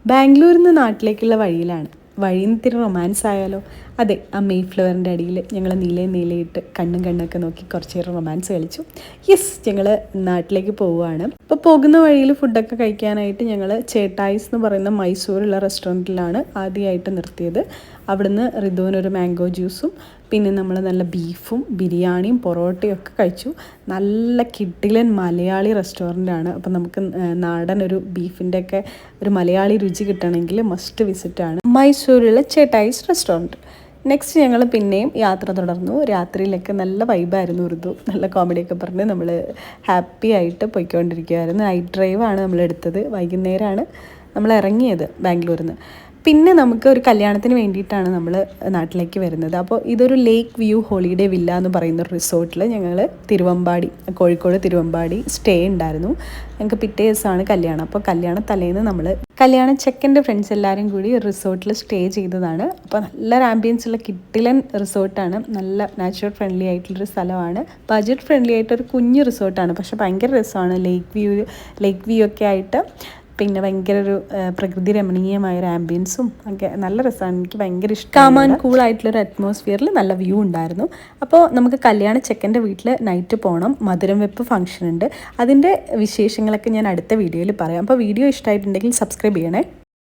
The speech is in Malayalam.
ബാംഗ്ലൂരിൽ നിന്ന് നാട്ടിലേക്കുള്ള വഴിയിലാണ്. വഴിയിൽ ഇത്തിരി റൊമാൻസ് ആയാലോ? അതെ, ആ മെയ് ഫ്ലവറിൻ്റെ അടിയിൽ ഞങ്ങൾ നീലയിട്ട് കണ്ണും കണ്ണൊക്കെ നോക്കി കുറച്ച് നേരം റൊമാൻസ് കളിച്ചു. യെസ്, ഞങ്ങൾ നാട്ടിലേക്ക് പോവുകയാണ്. അപ്പോൾ പോകുന്ന വഴിയിൽ ഫുഡൊക്കെ കഴിക്കാനായിട്ട് ഞങ്ങൾ ചേട്ടായിസ് എന്ന് പറയുന്ന മൈസൂരുള്ള റെസ്റ്റോറൻറ്റിലാണ് ആദ്യമായിട്ട് നിർത്തിയത്. അവിടുന്ന് റിതുവിനൊരു മാംഗോ ജ്യൂസും പിന്നെ നമ്മൾ നല്ല ബീഫും ബിരിയാണിയും പൊറോട്ടയും ഒക്കെ കഴിച്ചു. നല്ല കിടിലൻ മലയാളി റെസ്റ്റോറൻ്റാണ്. അപ്പോൾ നമുക്ക് നാടൻ ഒരു ബീഫിൻ്റെ ഒക്കെ ഒരു മലയാളി രുചി കിട്ടണമെങ്കിൽ മസ്റ്റ് വിസിറ്റാണ് മൈസൂരിലെ ചേട്ടായിസ് റെസ്റ്റോറൻറ്റ്. നെക്സ്റ്റ് ഞങ്ങൾ പിന്നെയും യാത്ര തുടർന്നു. രാത്രിയിലൊക്കെ നല്ല വൈബായിരുന്നു. ഉറുദു നല്ല കോമഡിയൊക്കെ പറഞ്ഞ് നമ്മൾ ഹാപ്പി ആയിട്ട് പോയിക്കൊണ്ടിരിക്കുകയായിരുന്നു. നൈറ്റ് ഡ്രൈവാണ് നമ്മൾ എടുത്തത്. വൈകുന്നേരമാണ് നമ്മൾ ഇറങ്ങിയത് ബാംഗ്ലൂരിൽ നിന്ന്. പിന്നെ നമുക്ക് ഒരു കല്യാണത്തിന് വേണ്ടിയിട്ടാണ് നമ്മൾ നാട്ടിലേക്ക് വരുന്നത്. അപ്പോൾ ഇതൊരു ലേക്ക് വ്യൂ ഹോളിഡേ വില്ല എന്ന് പറയുന്ന ഒരു റിസോർട്ടിൽ ഞങ്ങൾ കോഴിക്കോട് തിരുവമ്പാടി സ്റ്റേ ഉണ്ടായിരുന്നു. ഞങ്ങൾക്ക് പിറ്റേ ദിവസമാണ് കല്യാണം. അപ്പോൾ കല്യാണ തലേന്ന് നമ്മൾ കല്യാണ ചെക്കൻ്റെ ഫ്രണ്ട്സ് എല്ലാവരും കൂടി റിസോർട്ടിൽ സ്റ്റേ ചെയ്തതാണ്. അപ്പോൾ നല്ല ആംബിയൻസ് ഉള്ള കിട്ടിലൻ റിസോർട്ടാണ്. നല്ല നാച്ചുറൽ ഫ്രണ്ട്ലി ആയിട്ടുള്ളൊരു സ്ഥലമാണ്. ബഡ്ജറ്റ് ഫ്രണ്ട്ലി ആയിട്ടൊരു കുഞ്ഞു റിസോർട്ടാണ്. പക്ഷേ ഭയങ്കര രസമാണ്. ലേക്ക് വ്യൂ ഒക്കെ ആയിട്ട് പിന്നെ ഭയങ്കര ഒരു പ്രകൃതി രമണീയമായ ഒരു ആംബിയൻസും ഒക്കെ നല്ല രസമാണ്. എനിക്ക് ഭയങ്കര ഇഷ്ടം. കാമാൻ കൂളായിട്ടുള്ളൊരു അറ്റ്മോസ്ഫിയറിൽ നല്ല വ്യൂ ഉണ്ടായിരുന്നു. അപ്പോൾ നമുക്ക് കല്യാണ ചെക്കൻ്റെ വീട്ടിൽ നൈറ്റ് പോകണം. മധുരം വെപ്പ് ഫംഗ്ഷൻ ഉണ്ട്. അതിൻ്റെ വിശേഷങ്ങളൊക്കെ ഞാൻ അടുത്ത വീഡിയോയിൽ പറയാം. അപ്പോൾ വീഡിയോ ഇഷ്ടമായിട്ടുണ്ടെങ്കിൽ സബ്സ്ക്രൈബ് ചെയ്യണേ.